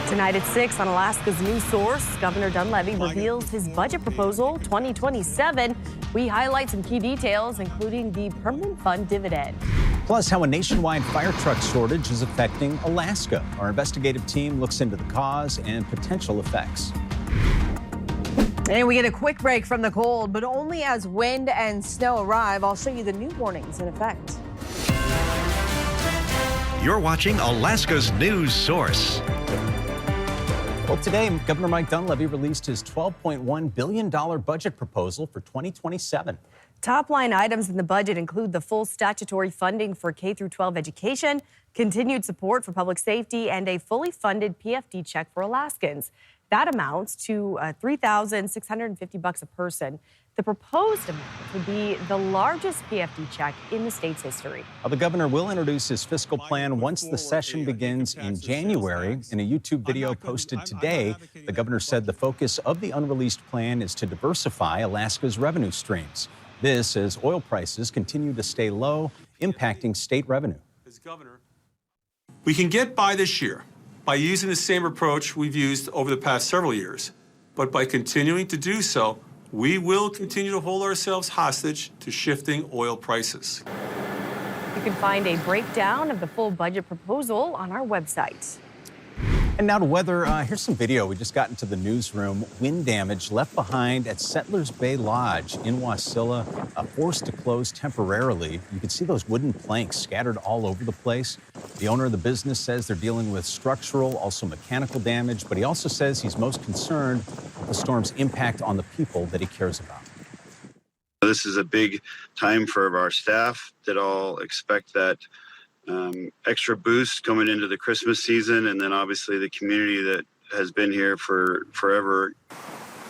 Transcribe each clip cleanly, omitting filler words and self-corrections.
Tonight at 6 on Alaska's News Source, Governor Dunleavy reveals his budget proposal 2027. We highlight some key details, including the permanent fund dividend. Plus, how a nationwide fire truck shortage is affecting Alaska. Our investigative team looks into the cause and potential effects. And we get a quick break from the cold, but only as wind and snow arrive. I'll show you the new warnings in effect. You're watching Alaska's News Source. Well, today, Governor Mike Dunleavy released his $12.1 billion budget proposal for 2027. Top line items in the budget include the full statutory funding for K-12 education, continued support for public safety, and a fully funded PFD check for Alaskans. That amounts to $3,650 a person. The proposed amount would be the largest PFD check in the state's history. The governor will introduce his fiscal plan once the session begins in January. In a YouTube video posted today, the governor said the focus of the unreleased plan is to diversify Alaska's revenue streams. This as oil prices continue to stay low, impacting state revenue. As governor, we can get by this year by using the same approach we've used over the past several years, but by continuing to do so, we will continue to hold ourselves hostage to shifting oil prices. You can find a breakdown of the full budget proposal on our website. And now to weather. Here's some video we just got into the newsroom. Wind damage left behind at Settlers Bay Lodge in Wasilla, forced to close temporarily. You can see those wooden planks scattered all over the place. The owner of the business says they're dealing with structural, also mechanical damage, but he also says he's most concerned with the storm's impact on the people that he cares about. This is a big time for our staff that all expect that extra boost coming into the Christmas season, and then obviously the community that has been here for forever.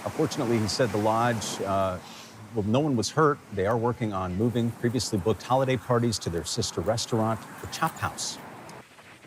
Unfortunately, he said the lodge, no one was hurt. They are working on moving previously booked holiday parties to their sister restaurant, the Chop House.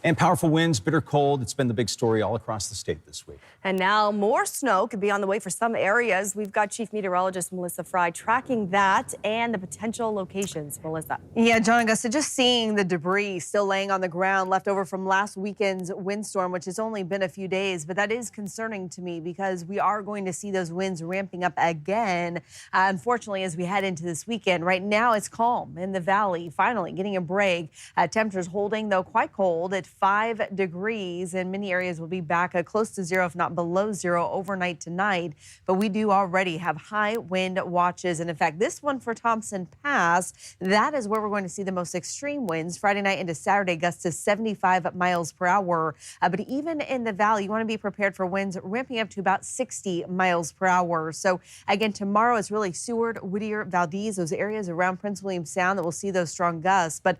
And powerful winds, bitter cold. It's been the big story all across the state this week. And now more snow could be on the way for some areas. We've got Chief Meteorologist Melissa Fry tracking that and the potential locations. Melissa. Yeah, John Augusta, just seeing the debris still laying on the ground left over from last weekend's windstorm, which has only been a few days. But that is concerning to me because we are going to see those winds ramping up again, unfortunately, as we head into this weekend. Right now, it's calm in the valley, finally getting a break. Temperatures holding, though, quite cold at 5 degrees, and many areas will be back close to zero, if not below zero, overnight tonight. But we do already have high wind watches. And in fact, this one for Thompson Pass, that is where we're going to see the most extreme winds. Friday night into Saturday, gusts to 75 miles per hour. But even in the valley, you want to be prepared for winds ramping up to about 60 miles per hour. So again, tomorrow is really Seward, Whittier, Valdez, those areas around Prince William Sound that will see those strong gusts. But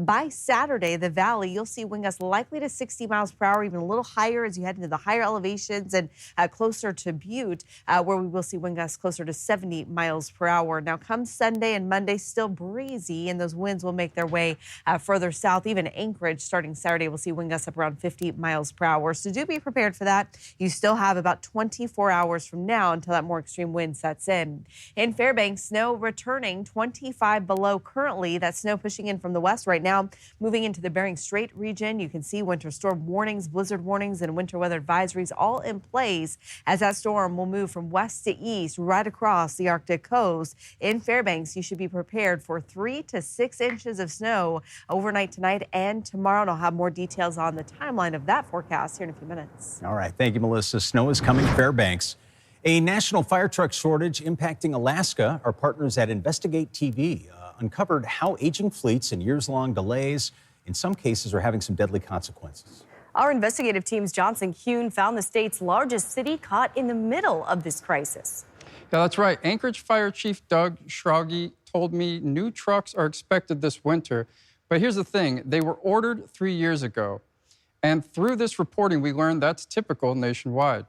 by Saturday, the valley, you'll see wind gusts likely to 60 miles per hour, even a little higher as you head into the higher elevations and closer to Butte, where we will see wind gusts closer to 70 miles per hour. Now, come Sunday and Monday, still breezy, and those winds will make their way further south. Even Anchorage, starting Saturday, we'll see wind gusts up around 50 miles per hour. So do be prepared for that. You still have about 24 hours from now until that more extreme wind sets in. In Fairbanks, snow returning 25 below currently. That snow pushing in from the west right now, moving into the Bering Strait region. You can see winter storm warnings, blizzard warnings, and winter weather advisories all in place as that storm will move from west to east right across the Arctic coast. In Fairbanks, you should be prepared for 3 to 6 inches of snow overnight tonight and tomorrow. And I'll have more details on the timeline of that forecast here in a few minutes. All right. Thank you, Melissa. Snow is coming to Fairbanks. A national fire truck shortage impacting Alaska. Our partners at Investigate TV uncovered how aging fleets and years-long delays in some cases are having some deadly consequences. Our investigative team's Johnson Kuhn found the state's largest city caught in the middle of this crisis. Yeah, that's right. Anchorage Fire Chief Doug Schrage told me new trucks are expected this winter. But here's the thing, they were ordered 3 years ago. And through this reporting, we learned that's typical nationwide.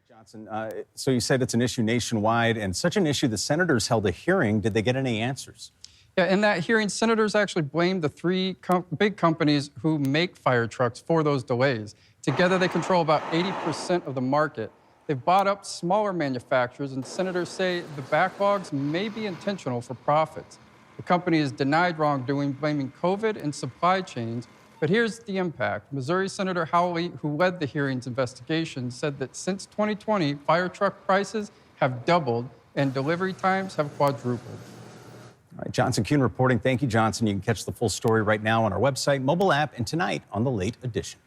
Johnson, so you said it's an issue nationwide, and such an issue the senators held a hearing. Did they get any answers? Yeah, in that hearing, senators actually blamed the three big companies who make fire trucks for those delays. Together, they control about 80% of the market. They've bought up smaller manufacturers, and senators say the backlogs may be intentional for profits. The company has denied wrongdoing, blaming COVID and supply chains, But here's the impact. Missouri Senator Hawley, who led the hearing's investigation, said that since 2020, fire truck prices have doubled and delivery times have quadrupled. All right, Johnson Kuhn reporting. Thank you, Johnson. You can catch the full story right now on our website, mobile app, and tonight on the Late Edition.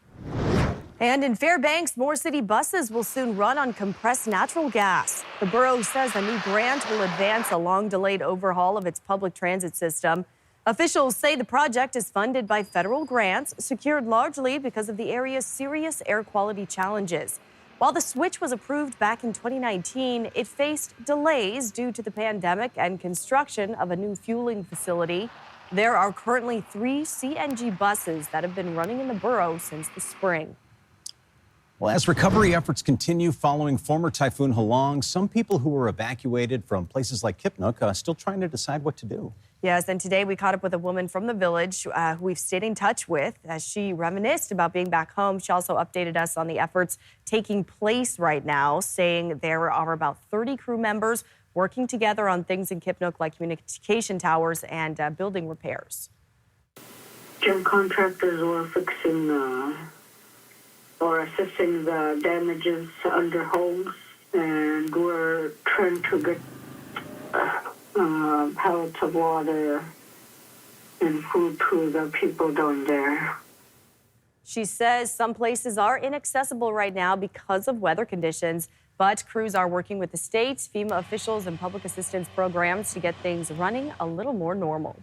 And in Fairbanks, more city buses will soon run on compressed natural gas. The borough says a new grant will advance a long-delayed overhaul of its public transit system. Officials say the project is funded by federal grants, secured largely because of the area's serious air quality challenges. While the switch was approved back in 2019, it faced delays due to the pandemic and construction of a new fueling facility. There are currently 3 CNG buses that have been running in the borough since the spring. Well, as recovery efforts continue following former Typhoon Halong, some people who were evacuated from places like Kipnuk are still trying to decide what to do. Yes, and today we caught up with a woman from the village who we've stayed in touch with as she reminisced about being back home. She also updated us on the efforts taking place right now, saying there are about 30 crew members working together on things in Kipnuk like communication towers and building repairs. Gym contractors were fixing or assessing the damages under homes, and we're trying to get pallets of water and food to the people down there. She says some places are inaccessible right now because of weather conditions, but crews are working with the state, FEMA officials, and public assistance programs to get things running a little more normal.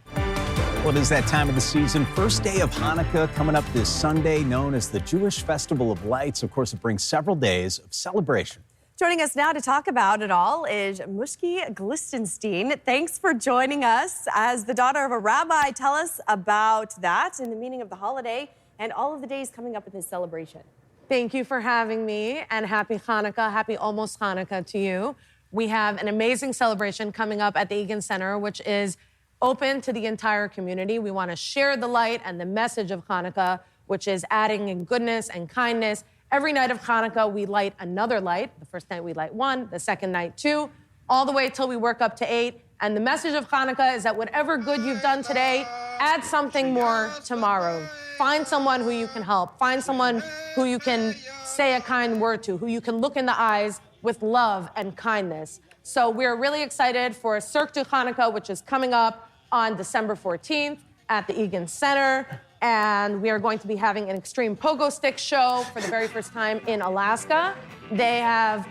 Well, it is that time of the season. First day of Hanukkah coming up this Sunday, known as the Jewish Festival of Lights. Of course, it brings several days of celebration. Joining us now to talk about it all is Mushki Glistenstein. Thanks for joining us. As the daughter of a rabbi, tell us about that and the meaning of the holiday and all of the days coming up in this celebration. Thank you for having me, and happy Hanukkah, happy almost Hanukkah to you. We have an amazing celebration coming up at the Egan Center, which is open to the entire community. We want to share the light and the message of Hanukkah, which is adding in goodness and kindness. Every night of Hanukkah, we light another light. The first night we light 1, the second night 2, all the way till we work up to 8. And the message of Hanukkah is that whatever good you've done today, add something more tomorrow. Find someone who you can help. Find someone who you can say a kind word to, who you can look in the eyes with love and kindness. So we're really excited for Cirque du Hanukkah, which is coming up on December 14th at the Egan Center. And we are going to be having an extreme pogo stick show for the very first time in Alaska. They have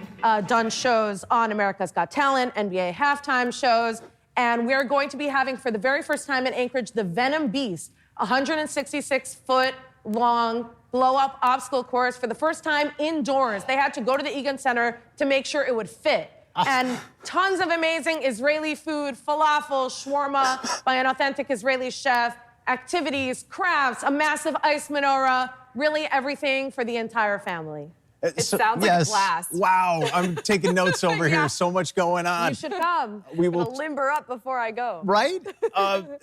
done shows on America's Got Talent, NBA halftime shows, and we're going to be having for the very first time in Anchorage the Venom Beast, 166-foot long blow-up obstacle course for the first time indoors. They had to go to the Egan Center to make sure it would fit. And tons of amazing Israeli food, falafel, shawarma by an authentic Israeli chef, activities, crafts, a massive ice menorah, really everything for the entire family. It sounds like a blast. Wow, I'm taking notes over here. So much going on. You should come. We will limber up before I go. Right?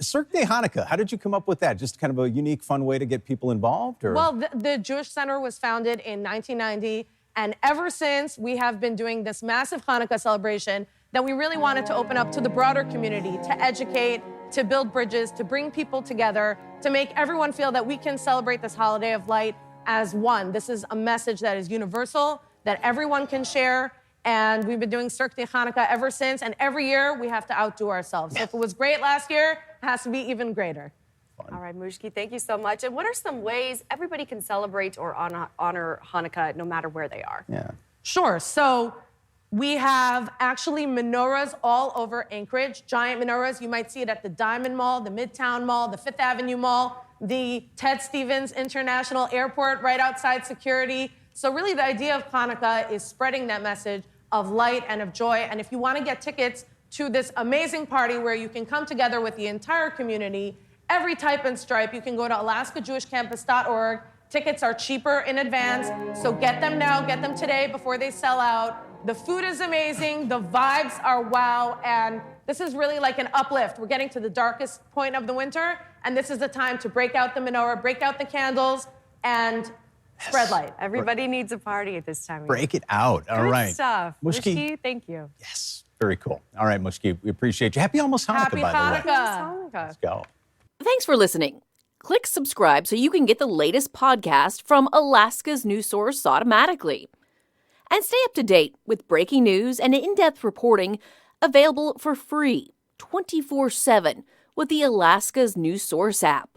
Cirque de Hanukkah, how did you come up with that? Just kind of a unique, fun way to get people involved? Or? Well, the Jewish Center was founded in 1990, and ever since, we have been doing this massive Hanukkah celebration that we really wanted to open up to the broader community, to educate, to build bridges, to bring people together, to make everyone feel that we can celebrate this holiday of light as one. This is a message that is universal, that everyone can share, and we've been doing Cirque de Hanukkah ever since, and every year we have to outdo ourselves. So if it was great last year, it has to be even greater. All right, Mushki, thank you so much. And what are some ways everybody can celebrate or honor Hanukkah no matter where they are? Yeah. Sure. So we have actually menorahs all over Anchorage, giant menorahs. You might see it at the Diamond Mall, the Midtown Mall, the Fifth Avenue Mall, the Ted Stevens International Airport right outside security. So really the idea of Hanukkah is spreading that message of light and of joy. And if you want to get tickets to this amazing party where you can come together with the entire community, every type and stripe, you can go to alaskajewishcampus.org. Tickets are cheaper in advance, so get them now, get them today before they sell out. The food is amazing, the vibes are wow, and this is really like an uplift. We're getting to the darkest point of the winter, and this is the time to break out the menorah, break out the candles, and spread light. Everybody needs a party at this time of year. Break it out. All right. Good stuff. Mushki, Mushki, thank you. Yes, very cool. All right, Mushki, we appreciate you. Happy almost Hanukkah, Happy by the way. Hanukkah. Let's go. Thanks for listening. Click subscribe so you can get the latest podcast from Alaska's news source automatically. And stay up to date with breaking news and in-depth reporting available for free 24/7 with the Alaska's news source app.